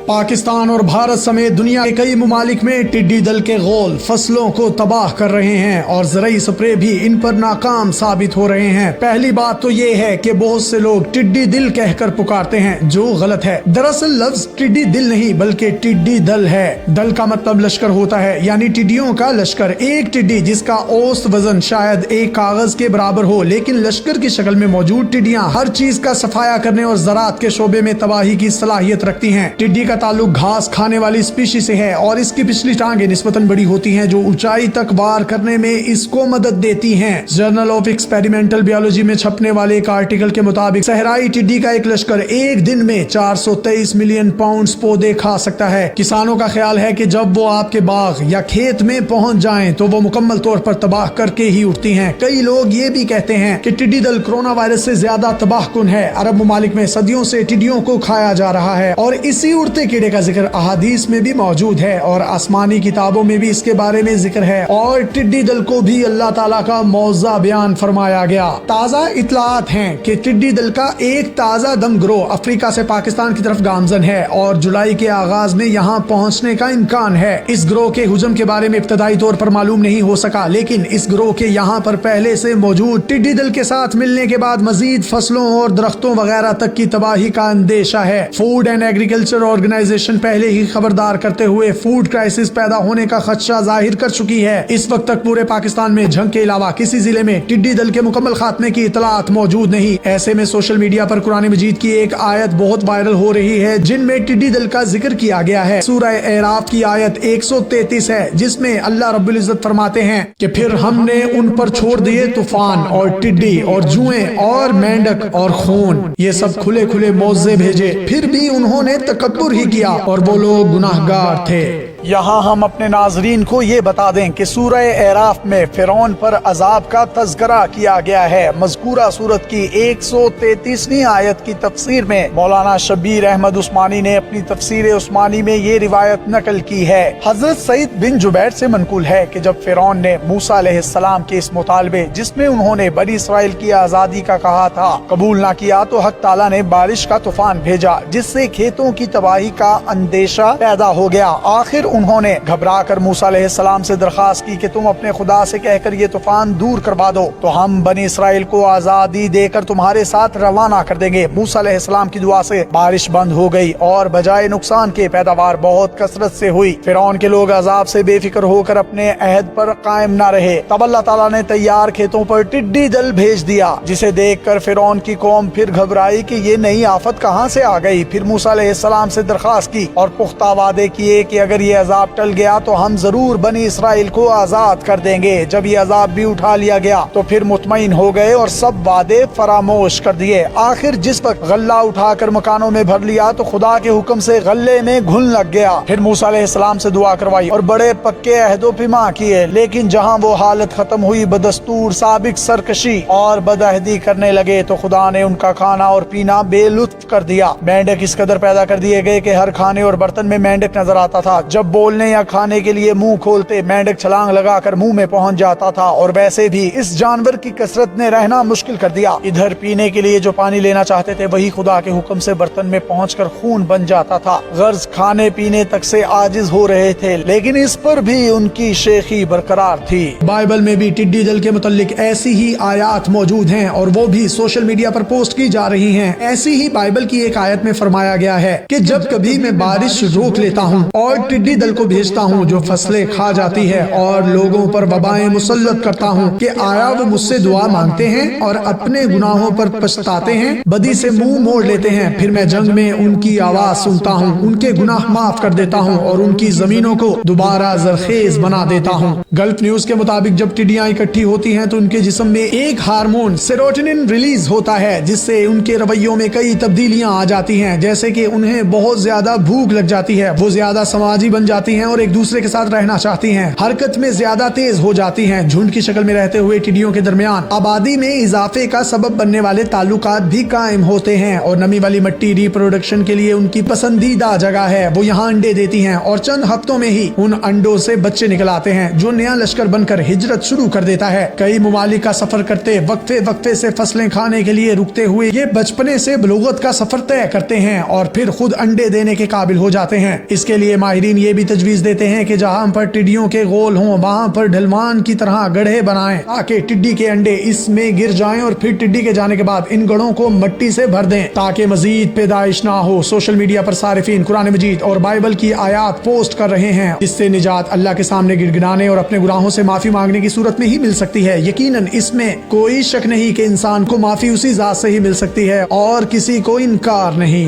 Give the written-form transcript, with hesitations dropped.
पाकिस्तान और भारत समेत दुनिया के कई ममालिक में टिड्डी दल के गोल फसलों को तबाह कर रहे हैं और ज़राई स्प्रे भी इन पर नाकाम साबित हो रहे हैं। पहली बात तो ये है कि बहुत से लोग टिड्डी दिल कहकर पुकारते हैं, जो गलत है। दरअसल लफ्ज टिड्डी दिल नहीं बल्कि टिड्डी दल है। दल का मतलब लश्कर होता है, यानी टिड्डियों का लश्कर। एक टिड्डी जिसका औसत वजन शायद एक कागज के बराबर हो, लेकिन लश्कर की शक्ल में मौजूद टिड्डियां हर चीज का सफाया करने और ज़राअत के शोबे में तबाही की सलाहियत रखती हैं। टिड्डी का ताल्लुक घास खाने वाली स्पीशी से है और इसकी पिछली टांगें निस्बतन बड़ी होती हैं, जो ऊंचाई तक वार करने में इसको मदद देती हैं। जर्नल ऑफ एक्सपेरिमेंटल बायोलॉजी में छपने वाले एक आर्टिकल के मुताबिक सहराई टिड्डी का एक लश्कर एक दिन में 423 मिलियन पाउंड पौधे खा सकता है। किसानों का ख्याल है कि जब वो आपके बाग या खेत में पहुंच जाएं तो वो मुकम्मल तौर पर तबाह करके ही उठती हैं। कई लोग ये भी कहते हैं कि टिड्डी दल कोरोना वायरस से ज्यादा तबाहकुन है। अरब ममालिक में सदियों से टिड्डियों को खाया जा रहा है और इसी उड़ते कीड़े का जिक्र अहादीस में भी मौजूद है और आसमानी किताबों में भी इसके बारे में जिक्र है। और टिड्डी दल को भी अल्लाह ताला का मौज़ा बयान फरमाया गया। ताज़ा इत्तलात हैं कि टिड्डी दल का एक ताज़ा दम ग्रोह अफ्रीका से पाकिस्तान की तरफ गामजन है और जुलाई के आगाज में यहाँ पहुँचने का इम्कान है। इस ग्रोह के हुजम के बारे में इब्तदाई तौर पर मालूम नहीं हो सका, लेकिन इस ग्रोह के यहाँ पर पहले से मौजूद टिड्डी दल के साथ मिलने के बाद मजीद फसलों और दरख्तों वगैरह तक की तबाही का अंदेशा है। फूड एंड एग्रीकल्चर ऑर्गेनाइजेशन पहले ही खबरदार करते हुए फूड क्राइसिस पैदा होने का खदशा जाहिर कर चुकी है। इस वक्त तक पूरे पाकिस्तान में झंग के अलावा किसी जिले में टिड्डी दल के मुकम्मल खात्मे की इतलात मौजूद नहीं। ऐसे में सोशल मीडिया पर कुरान मजीद की एक आयत बहुत वायरल हो रही है जिनमें टिड्डी दल का जिक्र किया गया है। सूरह एराफ की आयत 133 है, जिसमें अल्लाह रब्बुल इज्जत फरमाते हैं कि फिर हमने उन पर छोड़ दिए तूफान और टिड्डी और जुएं और मेंढक और खून, ये सब खुले खुले मौजे भेजे, फिर भी उन्होंने तकब्बुर ही किया और वो लोग गुनाहगार थे। यहाँ हम अपने नाजरीन को ये बता दें कि सूरह एराफ में फिरौन पर अजाब का तज़किरा किया गया है। मज़कूरा सूरत की 133वीं आयत की तफसीर में मौलाना शब्बीर अहमद उस्मानी ने अपनी तफसीर उस्मानी में ये रिवायत नकल की है। हजरत सईद बिन जुबैर से मनकूल है कि जब फिरौन ने मूसा अलैहिस्सलाम के इस मुतालबे, जिसमें उन्होंने बनी इसराइल की आज़ादी का कहा था, कबूल न किया तो हक ताला ने बारिश का तूफान भेजा, जिससे खेतों की तबाही का अंदेशा पैदा हो गया। आखिर उन्होंने घबरा कर मूसा अलैहिस्सलाम से दरखास्त की कि तुम अपने खुदा से कहकर ये तूफान दूर करवा दो, तो हम बनी इसराइल को आजादी देकर तुम्हारे साथ रवाना कर देंगे। मूसा अलैहिस्सलाम की दुआ से बारिश बंद हो गई और बजाय नुकसान के पैदावार बहुत कसरत से हुई। फिरौन के लोग अजाब से बेफिक्र होकर अपने अहद पर कायम न रहे। तब अल्लाह ताला ने तैयार खेतों पर टिड्डी दल भेज दिया, जिसे देखकर फिरौन की कौम फिर घबराई कि ये नई आफत कहाँ से आ गई। फिर मूसा अलैहिस्सलाम से दरखास्त की और पुख्ता वादे किए कि अगर ये अजाब टल गया तो हम जरूर बनी इसराइल को आजाद कर देंगे। जब ये अजाब भी उठा लिया गया तो फिर मुतमईन हो गए और सब वादे फरामोश कर दिए। आखिर जिस वक्त गल्ला उठाकर मकानों में भर लिया तो खुदा के हुक्म से गल्ले में घुन लग गया। फिर मूसा अलैहिस्सलाम से दुआ करवाई और बड़े पक्के अहदो पिमा किए, लेकिन जहाँ वो हालत खत्म हुई, बदस्तूर साबिक सरकशी और बदअहदी करने लगे, तो खुदा ने उनका खाना और पीना बेलुत्फ कर दिया। मेंढक इस कदर पैदा कर दिए गए कि हर खाने और बर्तन में मेंढक नजर आता था। जब बोलने या खाने के लिए मुंह खोलते, मेंढक छलांग लगाकर मुंह में पहुंच जाता था। और वैसे भी इस जानवर की कसरत ने रहना मुश्किल कर दिया। इधर पीने के लिए जो पानी लेना चाहते थे, वही खुदा के हुक्म से बर्तन में पहुंचकर खून बन जाता था। गर्ज खाने पीने तक से आजिज हो रहे थे, लेकिन इस पर भी उनकी शेखी बरकरार थी। बाइबल में भी टिड्डी दल के मुतल्लिक ऐसी ही आयत मौजूद हैं और वो भी सोशल मीडिया पर पोस्ट की जा रही हैं। ऐसी ही बाइबल की एक आयत में फरमाया गया है कि जब कभी मैं बारिश रोक लेता हूँ और टिड्डी दल को भेजता हूँ जो फसलें खा जाती है और लोगों पर वबाएं मुसल्लत करता हूँ, कि आया वो मुझसे दुआ मांगते हैं और अपने गुनाहों पर पछताते हैं, बदी से मुंह मोड़ लेते हैं, फिर मैं जंग में उनकी आवाज सुनता हूँ, उनके गुनाह माफ कर देता हूँ और उनकी जमीनों को दोबारा जरखेज बना देता हूँ। गल्फ न्यूज के मुताबिक जब टिड्डियां इकट्ठी होती हैं तो उनके जिस्म में एक हार्मोन सेरोटोनिन रिलीज होता है, जिससे उनके रवैयों में कई तब्दीलियां आ जाती हैं, जैसे कि उन्हें बहुत ज्यादा भूख लग जाती है, वो ज्यादा समाजी बन बन जाती हैं और एक दूसरे के साथ रहना चाहती हैं। हरकत में ज्यादा तेज हो जाती हैं। झुंड की शक्ल में रहते हुए टिड्डियों के दरमियान आबादी में इजाफे का सबब बनने वाले ताल्लुकात भी कायम होते हैं और नमी वाली मिट्टी रिप्रोडक्शन के लिए उनकी पसंदीदा जगह है। वो यहाँ अंडे देती हैं और चंद हफ्तों में ही उन अंडों से बच्चे निकल आते हैं जो नया लश्कर बनकर हिजरत शुरू कर देता है। कई मुमालिक का सफर करते वक्फे वक्फे से फसलें खाने के लिए रुकते हुए ये बचपने से बलूगत का सफर तय करते हैं और फिर खुद अंडे देने के काबिल हो जाते हैं। इसके लिए माहिरीन ये भी तजवीज देते हैं कि जहाँ पर टिड्डियों के गोल हों वहाँ पर ढलवान की तरह गड्ढे बनाएं ताकि टिड्डी के अंडे इसमें गिर जाएं और फिर टिड्डी के जाने के बाद इन गढ़ों को मिट्टी से भर दें ताकि मजीद पैदाइश ना हो। सोशल मीडिया पर सारिफीन कुरान मजीद और बाइबल की आयात पोस्ट कर रहे हैं। इससे निजात अल्लाह के सामने गिड़गिड़ाने और अपने गुनाहों से माफी मांगने की सूरत में ही मिल सकती है। यकीनन इसमें कोई शक नहीं कि इंसान को माफी उसी जात से ही मिल सकती है और किसी को इनकार नहीं।